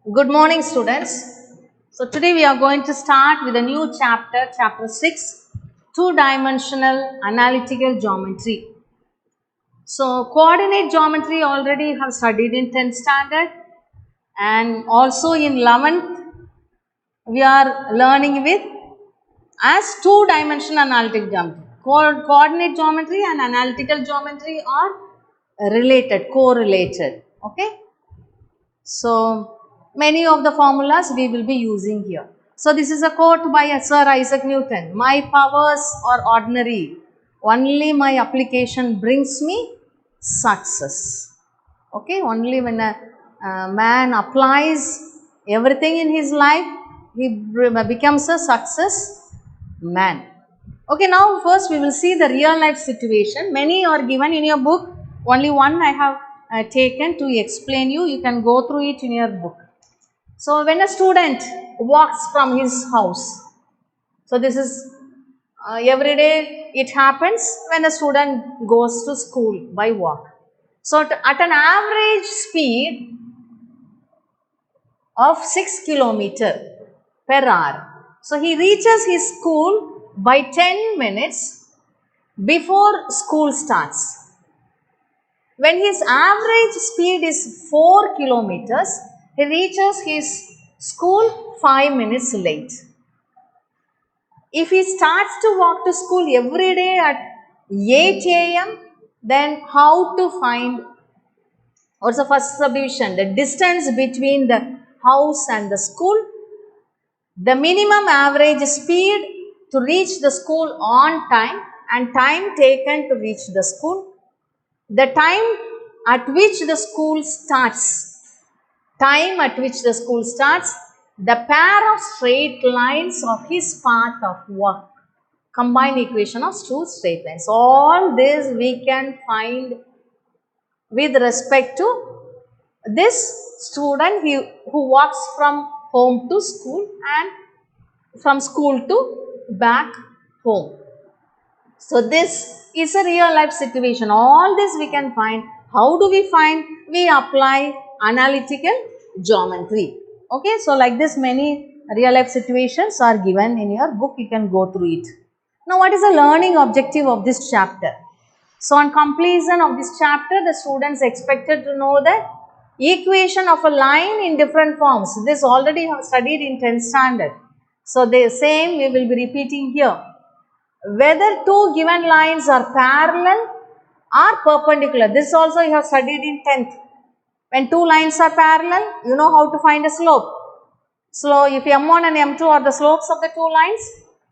Good morning, students. So, today we are going to start with a new chapter, chapter 6, two-dimensional analytical geometry. So, coordinate geometry already have studied in 10th standard and also in 11th we are learning with as two-dimensional analytic geometry. Coordinate geometry and analytical geometry are related, correlated. Okay. So, many of the formulas we will be using here. So, this is a quote by Sir Isaac Newton. My powers are ordinary. Only my application brings me success. Okay, only when a man applies everything in his life, he becomes a success man. Okay, now first we will see the real life situation. Many are given in your book. Only one I have taken to explain you. You can go through it in your book. So, when a student walks from his house, so this is every day it happens when a student goes to school by walk. So, at an average speed of 6 kilometer per hour. So, he reaches his school by 10 minutes before school starts. When his average speed is 4 kilometers, he reaches his school 5 minutes late. If he starts to walk to school every day at 8 a.m., then how to find, what's the first subdivision? The distance between the house and the school, the minimum average speed to reach the school on time and time taken to reach the school, the time at which the school starts, the pair of straight lines of his path of work, combined equation of two straight lines. All this we can find with respect to this student who walks from home to school and from school to back home. So, this is a real life situation. All this we can find. How do we find? We apply analytical geometry. Okay. So, like this many real life situations are given in your book. You can go through it. Now, what is the learning objective of this chapter? So, on completion of this chapter, the students expected to know the equation of a line in different forms. This already have studied in 10th standard. So, the same we will be repeating here. Whether two given lines are parallel or perpendicular. This also you have studied in 10th. When two lines are parallel, you know how to find a slope. So, if M1 and M2 are the slopes of the two lines,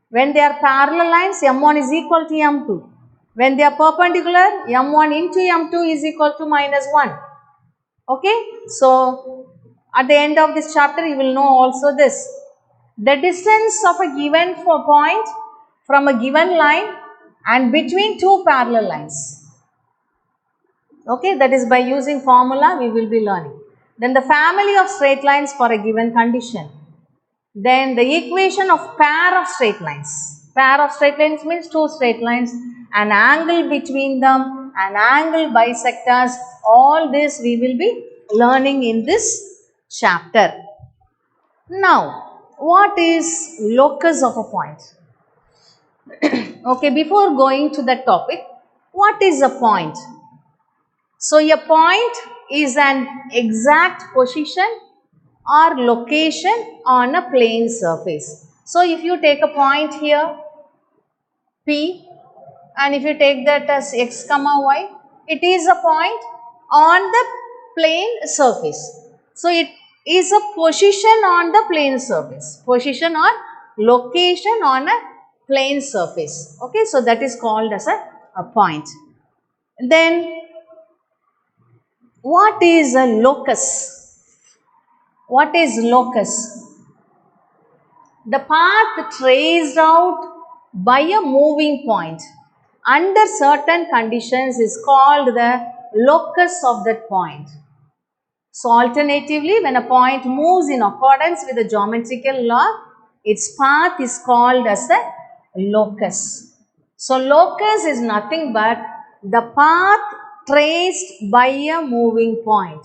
when they are parallel lines, M1 is equal to M2. When they are perpendicular, M1 into M2 is equal to minus 1. Okay. So, at the end of this chapter, you will know also this. The distance of a given point from a given line and between two parallel lines. Okay, that is by using formula we will be learning. Then the family of straight lines for a given condition. Then the equation of pair of straight lines. Pair of straight lines means two straight lines, an angle between them, an angle bisectors. All this we will be learning in this chapter. Now, what is locus of a point? Okay, before going to the topic, what is a point? So, a point is an exact position or location on a plane surface. So, if you take a point here P and if you take that as x comma y, it is a point on the plane surface. So, it is a position on the plane surface, position or location on a plane surface. Okay, so that is called as a point. Then, what is a locus? What is locus? The path traced out by a moving point under certain conditions is called the locus of that point. So, alternatively, when a point moves in accordance with the geometrical law, its path is called as a locus. So, locus is nothing but the path traced by a moving point.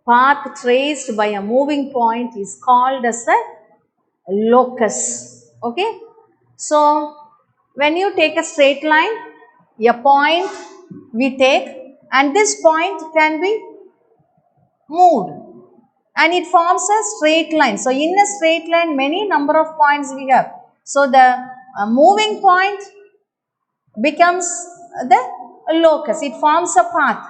path traced by a moving point is called as a locus. Okay. So, when you take a straight line, a point we take, and this point can be moved and it forms a straight line. So, in a straight line many number of points we have. So, the moving point becomes the locus, it forms a path.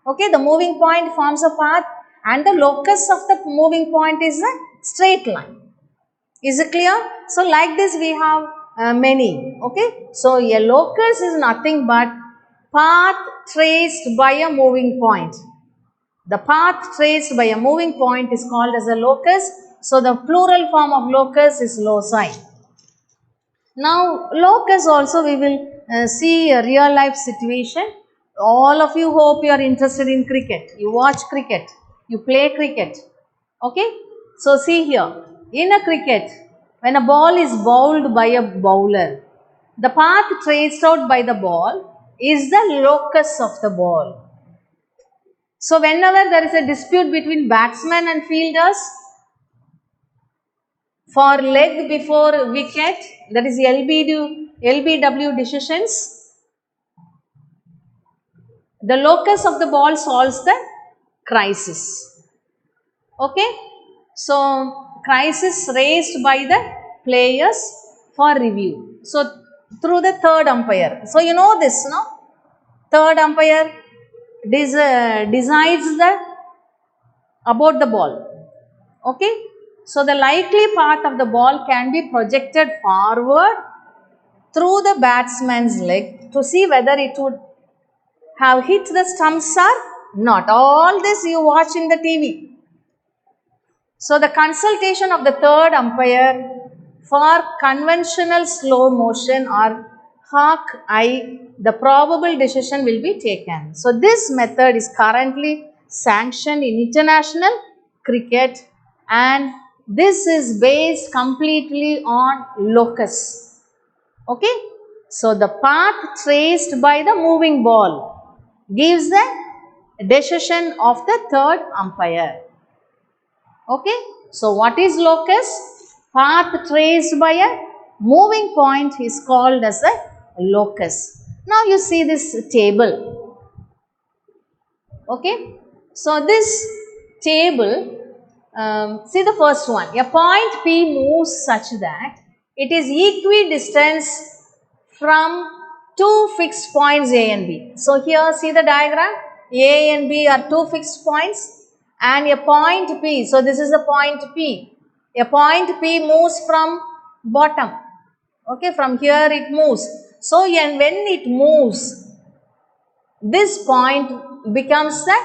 Okay, the moving point forms a path and the locus of the moving point is a straight line. Is it clear? So, like this we have many. Okay, so a locus is nothing but path traced by a moving point. The path traced by a moving point is called as a locus. So, the plural form of locus is loci. Now, locus also we will see a real life situation. All of you hope you are interested in cricket. You watch cricket. You play cricket. Okay. So, see here. In a cricket, when a ball is bowled by a bowler, the path traced out by the ball is the locus of the ball. So, whenever there is a dispute between batsmen and fielders for leg before wicket, that is LBW decisions, the locus of the ball solves the crisis. Okay. So, crisis raised by the players for review. So, through the third umpire. So, you know this, no? Third umpire decides about the ball. Okay. So, the likely part of the ball can be projected forward through the batsman's leg to see whether it would have hit the stumps or not. All this you watch in the TV. So, the consultation of the third umpire for conventional slow motion or hawk eye, the probable decision will be taken. So, this method is currently sanctioned in international cricket and this is based completely on locus. Okay. So, the path traced by the moving ball gives the decision of the third umpire. Okay. So, what is locus? Path traced by a moving point is called as a locus. Now, you see this table. Okay. So, this table, see the first one. A point P moves such that it is equidistant from two fixed points A and B. So, here see the diagram. A and B are two fixed points and a point P. So, this is a point P. A point P moves from bottom. Okay, from here it moves. So, and when it moves, this point becomes the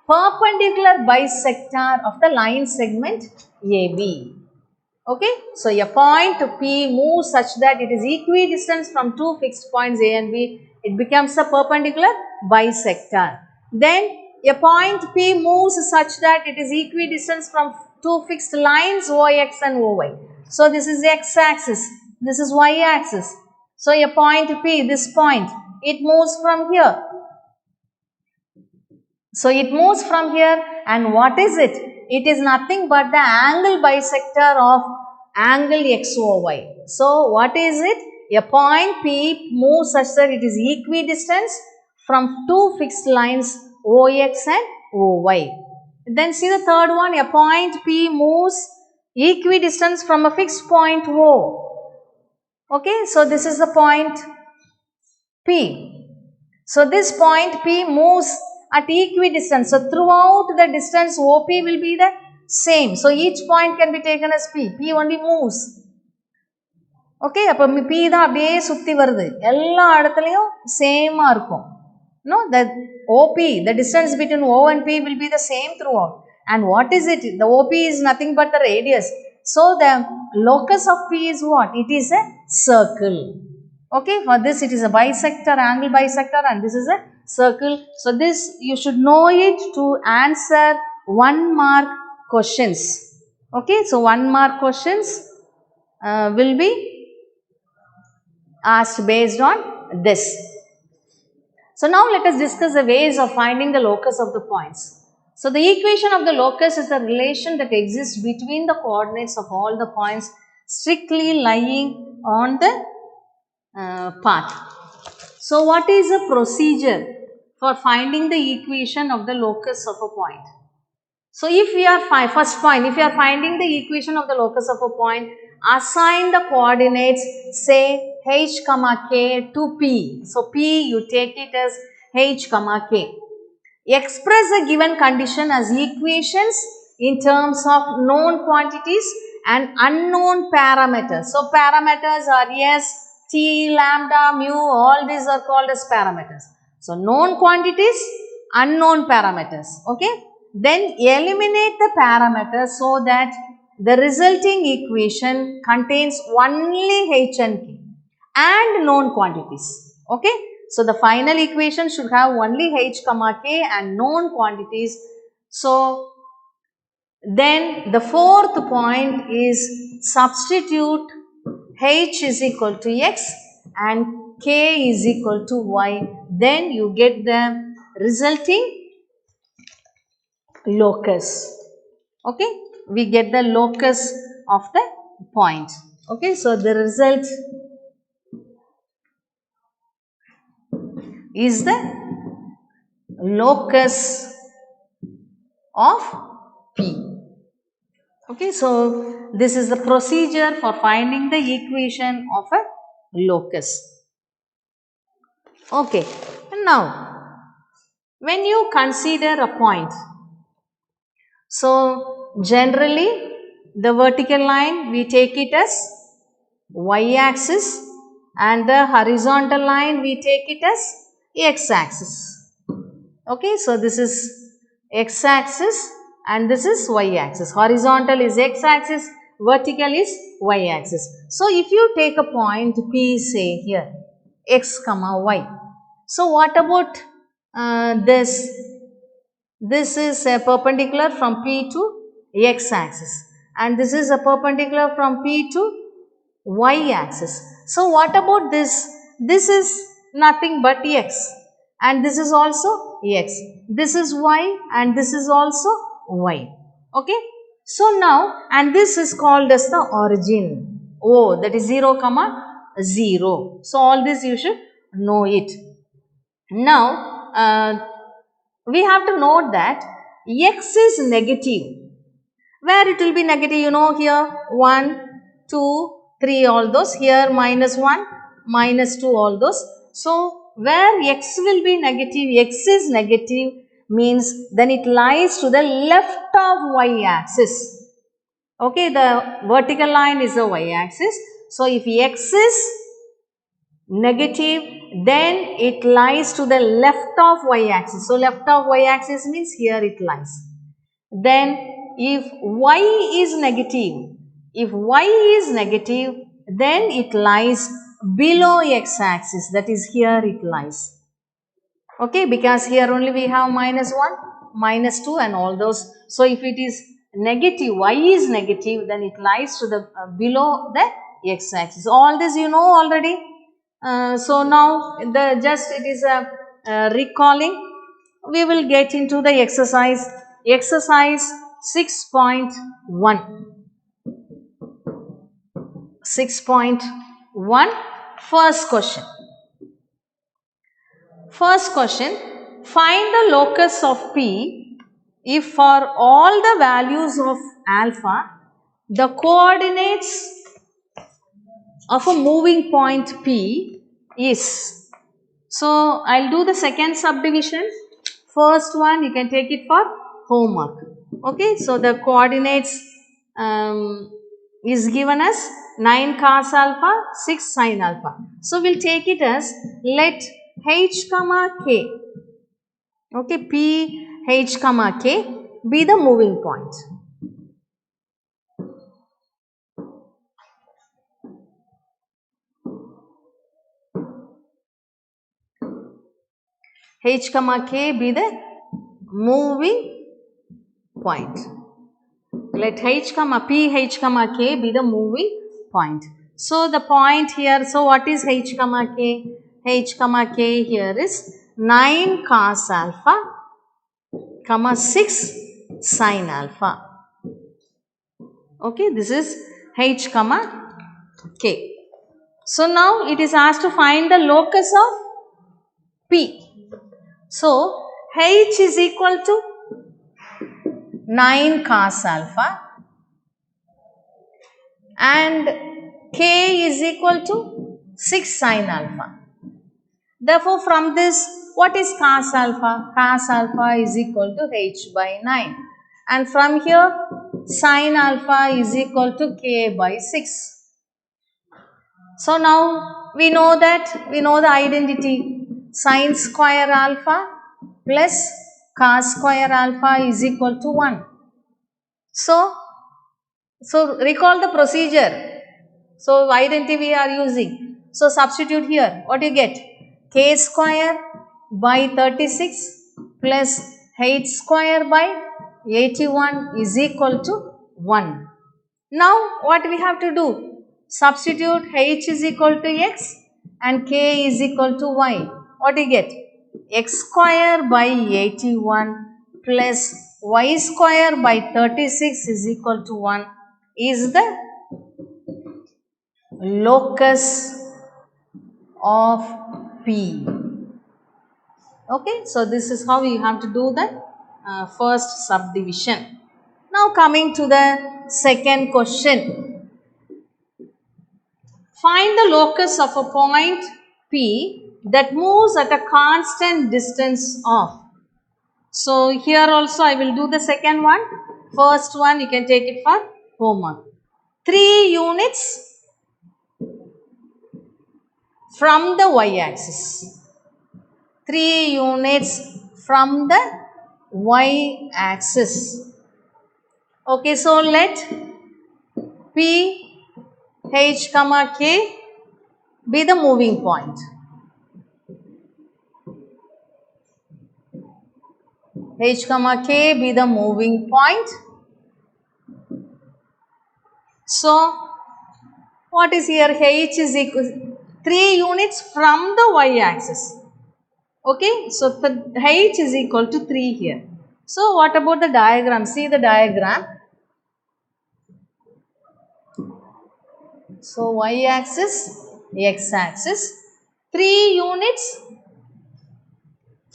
perpendicular bisector of the line segment AB. Okay, so a point P moves such that it is equidistant from two fixed points A and B. It becomes a perpendicular bisector. Then a point P moves such that it is equidistant from two fixed lines OX and OY. So, this is X axis, this is Y axis. So, a point P, this point, it moves from here. So, it moves from here and what is it? It is nothing but the angle bisector of angle XOY. So, what is it? A point P moves such that it is equidistant from two fixed lines OX and OY. Then see the third one, a point P moves equidistant from a fixed point O. Okay, so this is the point P. So, this point P moves at equidistance. So, throughout the distance OP will be the same. So, each point can be taken as P. P only moves. Okay, அப்போ P தான் அப்படியே சுத்தி வருது. எல்லா இடத்துலயும் same ஆ இருக்கும். No, the OP, the distance between O and P will be the same throughout. And what is it? The OP is nothing but the radius. So, the locus of P is what? It is a circle. Okay, for this it is a bisector, angle bisector and this is a circle. So, this you should know it to answer 1 mark questions. Okay, so 1 mark questions will be asked based on this. So, now let us discuss the ways of finding the locus of the points. So the equation of the locus is the relation that exists between the coordinates of all the points strictly lying on the path. So what is the procedure for finding the equation of the locus of a point? So if we are first point, if you are finding the equation of the locus of a point, assign the coordinates, say h comma k to p. So p you take it as h comma k. Express the given condition as equations in terms of known quantities and unknown parameters. So parameters are s, t, lambda, mu, all these are called as parameters. So known quantities, unknown parameters. Okay. Then eliminate the parameters so that the resulting equation contains only h and k and known quantities. Okay. So the final equation should have only h comma k and known quantities. So then the fourth point is substitute h is equal to x and k is equal to y. Then you get the resulting locus. Okay. We get the locus of the point. Okay. So the result is the locus of P. Okay, so this is the procedure for finding the equation of a locus. Okay, now when you consider a point, so generally the vertical line we take it as y axis and the horizontal line we take it as x axis. Okay, so this is x axis and this is y axis. Horizontal is x axis, vertical is y axis. So if you take a point P, say here x comma y. So what about this? This is a perpendicular from P to x axis and this is a perpendicular from P to y axis. So what about this? This is nothing but x and this is also x. This is y and this is also y. Okay. So now, and this is called as the origin. O, that is 0 comma 0. So all this you should know it. Now we have to note that x is negative. Where it will be negative, you know, here 1, 2, 3, all those, here minus 1, minus 2, all those. So where x will be negative, x is negative means then it lies to the left of y axis. Okay, the vertical line is the y axis. So if x is negative, then it lies to the left of y axis. So left of y axis means here it lies. Then if y is negative, then it lies below x axis, that is here it lies. Okay, because here only we have minus 1, minus 2 and all those. So if it is negative, y is negative, then it lies to the below the x axis. All this you know already. So now the just it is a recalling. We will get into the exercise 6.1. 6.1 first question. First question, find the locus of P if for all the values of alpha the coordinates of a moving point P is. So I'll do the second subdivision. First one you can take it for homework. Okay, so the coordinates is given as 9 cos alpha, 6 sin alpha. So we'll take it as let h comma k, okay, p h comma k be the moving point. H comma k be the moving point. Let h comma p h comma k be the moving point. So the point here, so what is h comma k? H comma k here is 9 cos alpha comma 6 sine alpha. Okay, this is h comma k. So now it is asked to find the locus of P. So h is equal to 9 cos alpha and k is equal to 6 sine alpha. Therefore, from this, what is cos alpha? Cos alpha is equal to h by 9. And from here, sine alpha is equal to k by 6. So now we know the identity. Sine square alpha plus cos square alpha is equal to 1. So recall the procedure. So identity we are using. So substitute here. What you get? K square by 36 plus h square by 81 is equal to 1. Now what we have to do? Substitute h is equal to x and k is equal to y. What do you get? X square by 81 plus y square by 36 is equal to 1 is the locus of P. Okay, so this is how you have to do the first subdivision. Now coming to the second question. Find the locus of a point P that moves at a constant distance of. So here also I will do the second one. First one you can take it for homework. 3 units from the y-axis. 3 units from the y-axis. Okay, so let P, H, comma K be the moving point. H, comma K be the moving point. So what is here? H is equal 3 units from the y-axis. Okay, so the h is equal to 3 here. So what about the diagram? See the diagram. So y-axis, x-axis, 3 units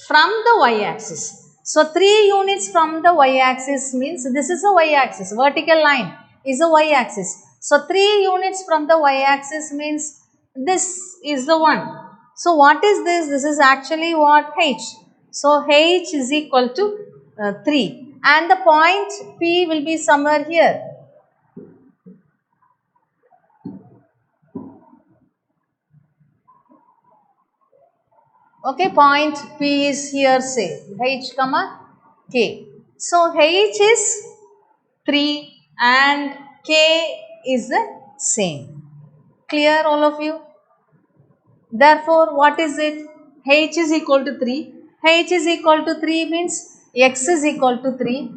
from the y-axis. So 3 units from the y-axis means this is a y-axis, vertical line is a y-axis. So 3 units from the y-axis means this is the one. So what is this? This is actually what? H. So H is equal to 3 and the point P will be somewhere here. Okay, point P is here, say H comma K. So H is 3 and K is the same. Clear all of you? Therefore, what is it? H is equal to 3. H is equal to 3 means x is equal to 3.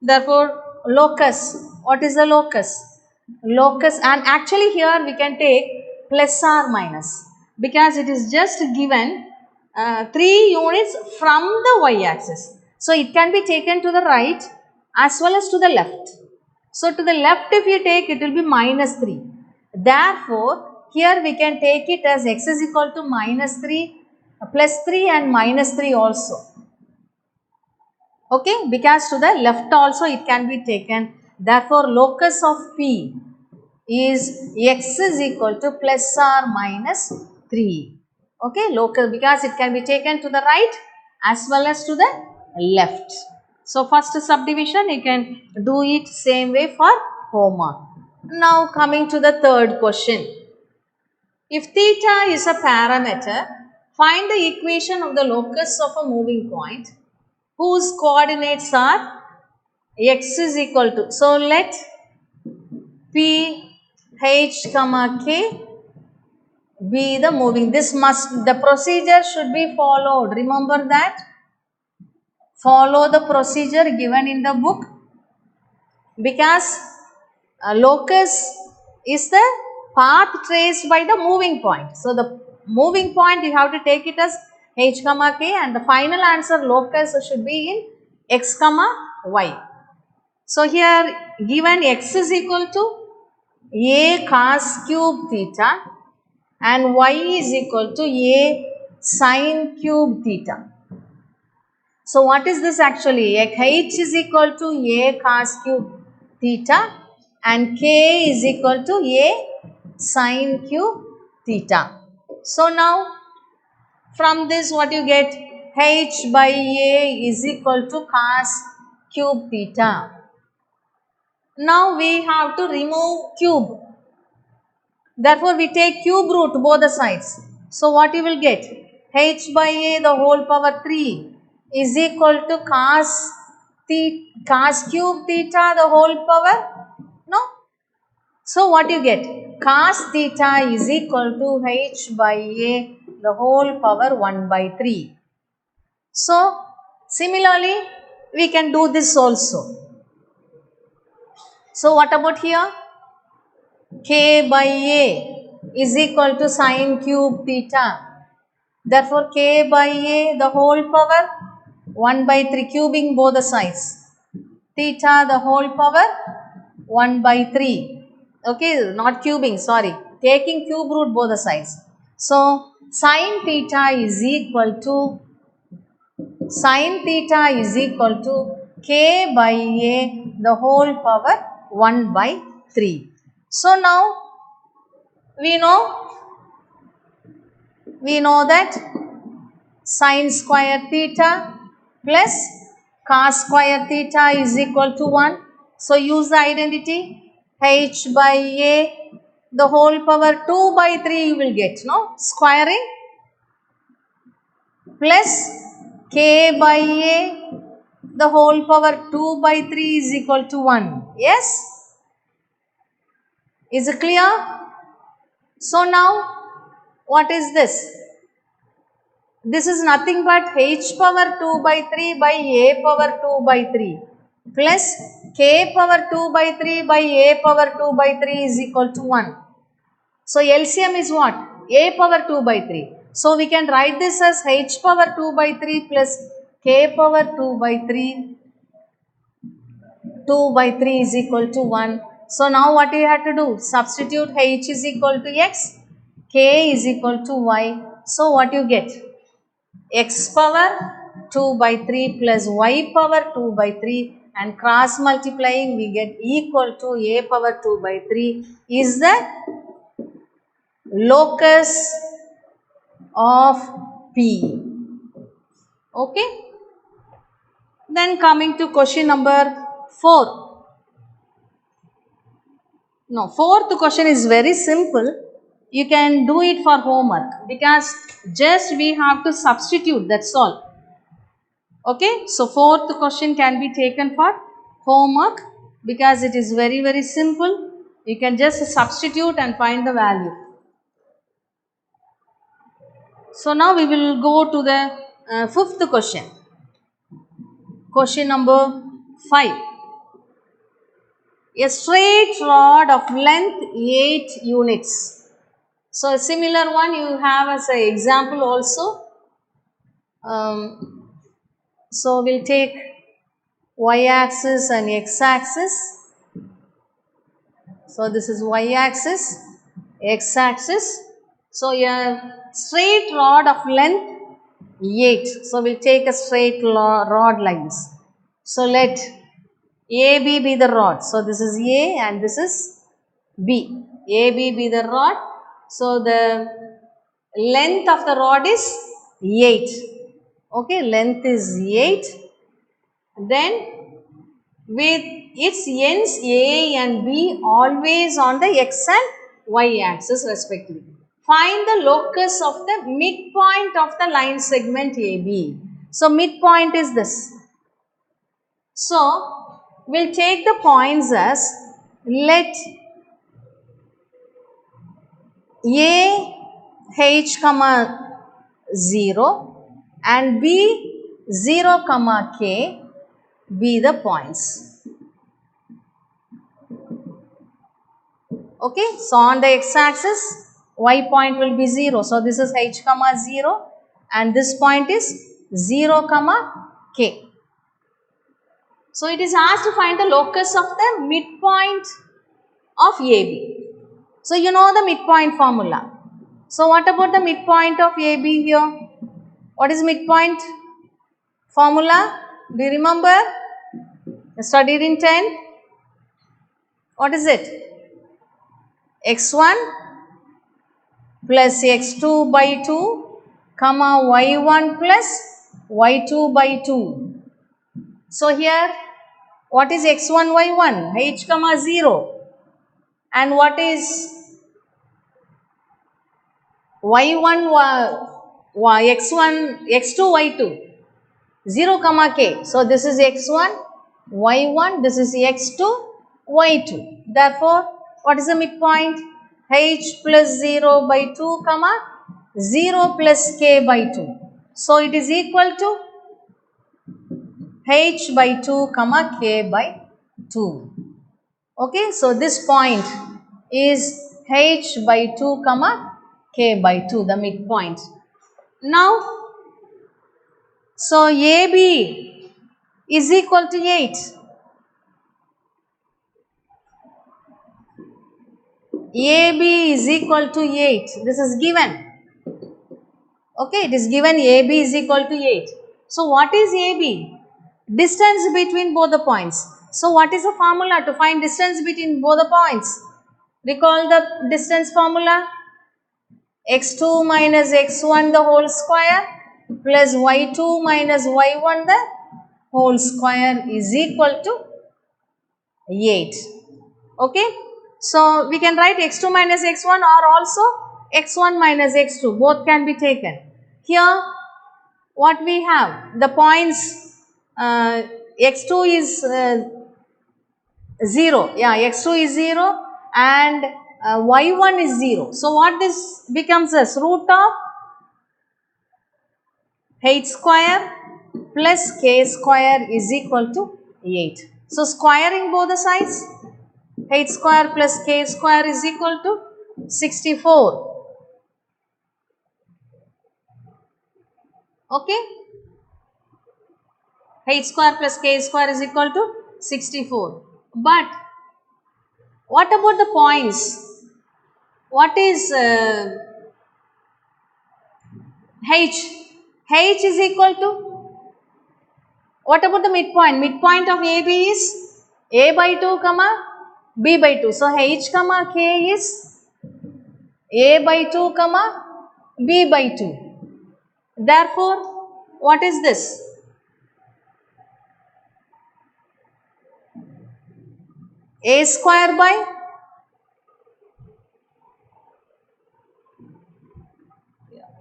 Therefore, locus. What is the locus? Locus, and actually here we can take plus or minus because it is just given 3 units from the y-axis. So it can be taken to the right as well as to the left. So to the left if you take, it will be minus 3. Therefore, here we can take it as x is equal to minus 3, plus 3 and minus 3 also. Okay, because to the left also it can be taken. Therefore, locus of P is x is equal to plus or minus 3. Okay, locus because it can be taken to the right as well as to the left. So, first subdivision you can do it same way for homework. Now, coming to the third question. If theta is a parameter, find the equation of the locus of a moving point whose coordinates are x is equal to. So, let P, H, comma K be the moving. The procedure should be followed. Remember that. Follow the procedure given in the book because locus is the path traced by the moving point. So, the moving point you have to take it as H, comma K and the final answer locus should be in x comma y. So here given x is equal to a cos cube theta and y is equal to a sin cube theta. So what is this actually? H is equal to a cos cube theta and k is equal to a sin cube theta. So now from this what you get? H by a is equal to cos cube theta. Now we have to remove cube. Therefore we take cube root both the sides. So what you will get? H by a the whole power 3 is equal to cos cube theta the whole power? No. So what you get? Cos theta is equal to h by a the whole power 1 by 3. So similarly we can do this also. So what about here? K by a is equal to sin cube theta. Therefore k by a the whole power 1 by 3, cubing both the sides. Theta the whole power 1 by 3. Okay, not cubing, sorry. Taking cube root both the sides. So sin theta is equal to k by a the whole power 1 by 3. So now we know that sin square theta plus cos square theta is equal to 1. So use the identity h by a the whole power 2 by 3 you will get, no? Squaring plus k by a the whole power 2 by 3 is equal to 1. Yes? Is it clear? So now what is this? This is nothing but h power 2 by 3 by a power 2 by 3 plus k power 2 by 3 by a power 2 by 3 is equal to 1. So LCM is what? A power 2 by 3. So we can write this as h power 2 by 3 plus k power 2 by 3. 2 by 3 is equal to 1. So now what you have to do? Substitute h is equal to x, k is equal to y. So what you get? X power 2 by 3 plus y power 2 by 3 and cross multiplying we get equal to a power 2 by 3 is the locus of P. Okay. Then coming to question number 4. No, fourth question is very simple. You can do it for homework because just we have to substitute, that's all. Okay, so fourth question can be taken for homework because it is very, very simple. You can just substitute and find the value. So now we will go to the fifth question. Question number 5. A straight rod of length 8 units. So a similar one you have as an example also. So we'll take y-axis and x-axis. So this is y-axis, x-axis. So a straight rod of length 8. So we'll take a straight rod like this. So let AB be the rod. So this is A and this is B. AB be the rod. So the length of the rod is 8. Okay, length is 8. Then with its ends A and B always on the x and y axis respectively. Find the locus of the midpoint of the line segment AB. So midpoint is this. So we'll take the points as let A h comma 0 and B 0 comma k be the points. Okay, so on the x-axis y point will be 0. So this is h comma 0 and this point is 0 comma k. So it is asked to find the locus of the midpoint of AB. So you know the midpoint formula. So what about the midpoint of AB here? What is midpoint formula? Do you remember? Studied in 10. What is it? X1 plus X2 by 2 comma Y1 plus Y2 by 2. So here what is X1 Y1? H comma 0. And what is Y1 X1 X2 Y2? 0 comma K. So this is X1 Y1, this is X2 Y2. Therefore, what is the midpoint? H plus 0 by 2 comma 0 plus K by 2. So it is equal to H by 2 comma K by 2. Okay, so this point is H by 2 comma K by 2, the midpoint. Now, so AB is equal to 8. AB is equal to 8. This is given. Okay, it is given AB is equal to 8. So what is AB? Distance between both the points. So what is the formula to find distance between both the points? Recall the distance formula. X2 minus X1 the whole square plus Y2 minus Y1 the whole square is equal to 8. Okay. So we can write X2 minus X1 or also X1 minus X2. Both can be taken. Here what we have? The points X2 is 0. Yeah, X2 is 0 and Y1 is 0. So what this becomes as root of H square plus K square is equal to 8. So squaring both the sides, H square plus K square is equal to 64. Okay. H square plus K square is equal to 64. But what about the points? What is H? H is equal to, what about the midpoint? Midpoint of AB is A by 2 comma B by 2. So H comma K is A by 2 comma B by 2. Therefore, what is this? A square by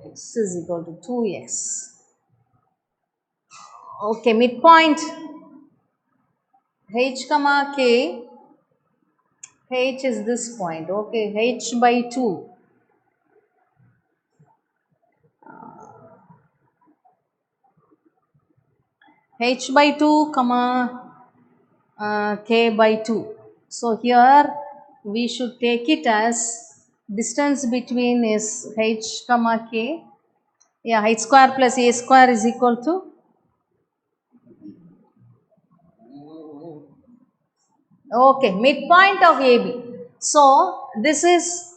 x is equal to 2x. Okay, midpoint H comma K. H is this point. Okay, H by 2. H by 2 comma K by 2. So here we should take it as distance between is H comma K. Yeah, H square plus A square is equal to okay, midpoint of AB. So this is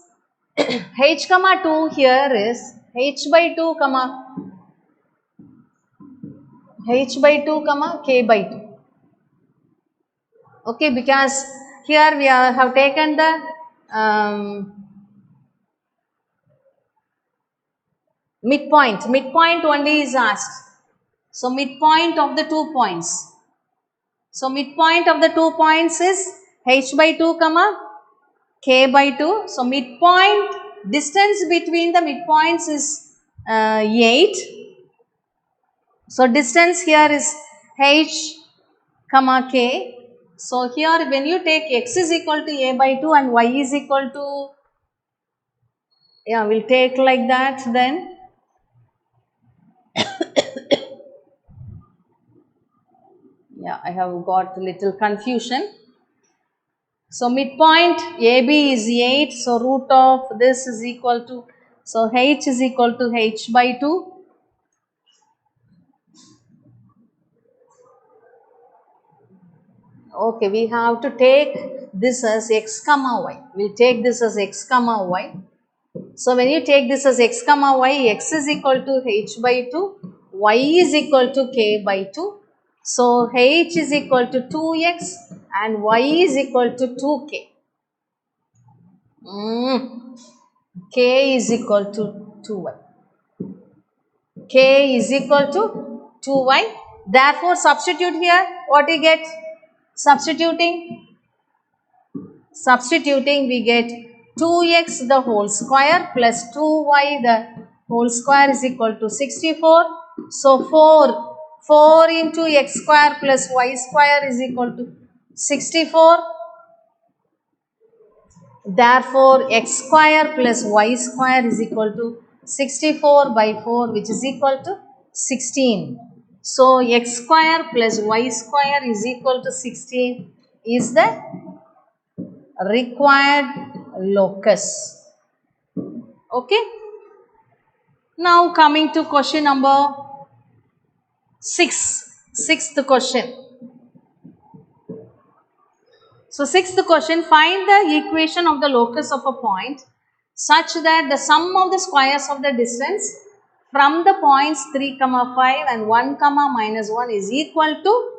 H comma 2 here is H by 2 comma H by 2 comma K by 2. Okay, because here we have taken the midpoint. Midpoint only is asked. So midpoint of the 2 points. So midpoint of the 2 points is H by 2 comma K by 2. So midpoint distance between the midpoints is 8. So distance here is H comma K. So here when you take x is equal to A by 2 and y is equal to, yeah, we'll take like that then. Yeah, I have got a little confusion. So midpoint AB is 8. So root of this is equal to, so H is equal to H by 2. Okay, we have to take this as x comma y. We'll take this as x comma y. So when you take this as x comma y, x is equal to h by 2, y is equal to k by 2. So h is equal to 2x and y is equal to 2k. K is equal to 2y. K is equal to 2y. Therefore, substitute here. What we get? Substituting we get 2x the whole square plus 2y the whole square is equal to 64. So 4 into x square plus y square is equal to 64. Therefore, x square plus y square is equal to 64 by 4, which is equal to 16. So, x square plus y square is equal to 16 is the required locus. Okay. Now, coming to question number 6. Sixth question. So, sixth question, find the equation of the locus of a point such that the sum of the squares of the distance from the points 3, 5 and 1, minus 1 is equal to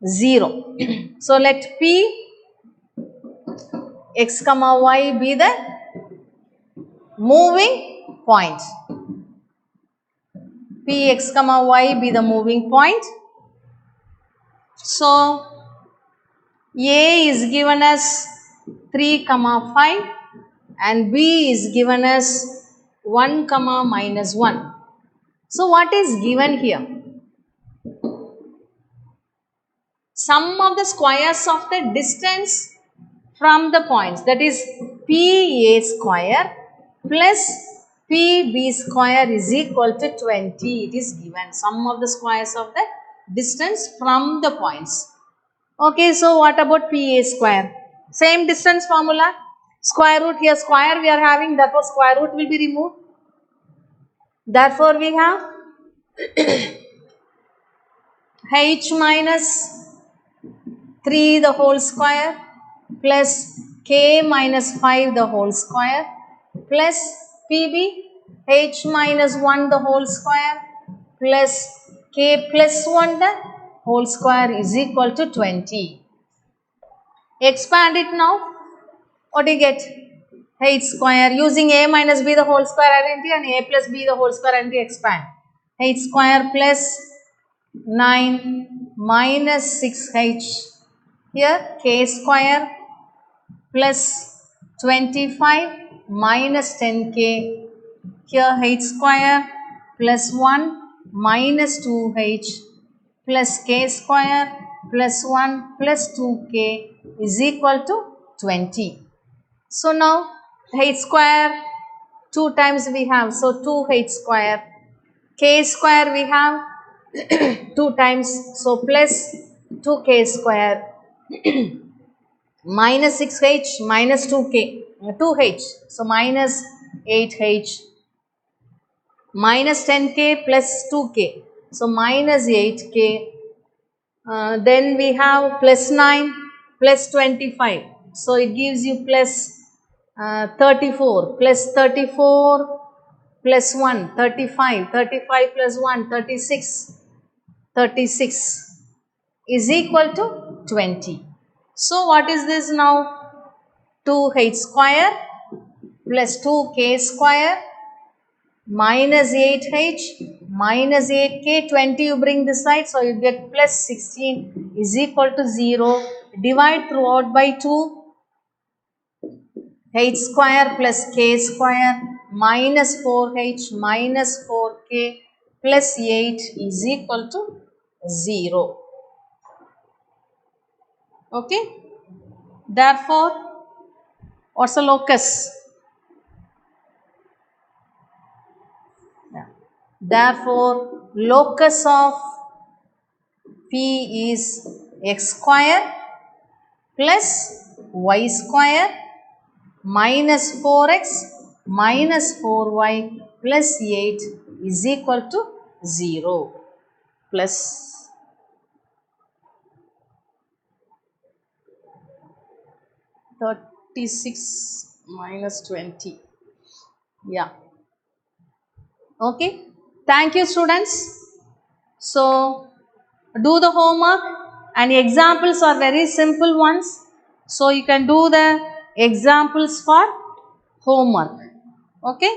0. So, let P x, y be the moving point. P x, y be the moving point. So, A is given as 3, 5 and B is given as 1, minus 1. So, what is given here? Sum of the squares of the distance from the points, that is PA square plus PB square is equal to 20. It is given, sum of the squares of the distance from the points. Okay, so what about PA square? Same distance formula. Square root, here square we are having, therefore square root will be removed. Therefore we have h minus 3 the whole square plus k minus 5 the whole square plus PB h minus 1 the whole square plus k plus 1 the whole square is equal to 20. Expand it now. What do you get? H square using a minus b the whole square identity and a plus b the whole square identity. Expand. H square plus 9 minus 6h. Here k square plus 25 minus 10k. Here h square plus 1 minus 2h plus k square plus 1 plus 2k is equal to 20. So now h square 2 times we have, so 2h square, k square we have 2 times, so plus 2k square minus 6h minus 2h, so minus 8h minus 10k plus 2k, so minus 8k. Then we have plus 9 plus 25, so it gives you plus 34 plus 34 plus 1 35, 35 plus 1 36, 36 is equal to 20. So what is this now? 2h square plus 2k square minus 8h minus 8k, 20 you bring this side, so you get plus 16 is equal to 0. Divide throughout by 2. H square plus k square minus 4h minus 4k plus 8 is equal to 0. Okay. Therefore, what's the locus? Yeah. Therefore, locus of P is x square plus y square minus 4x minus 4y plus 8 is equal to 0 plus 36 minus 20. Yeah. Okay. Thank you, students. So, do the homework, and examples are very simple ones. So, you can do the examples for homework. Okay.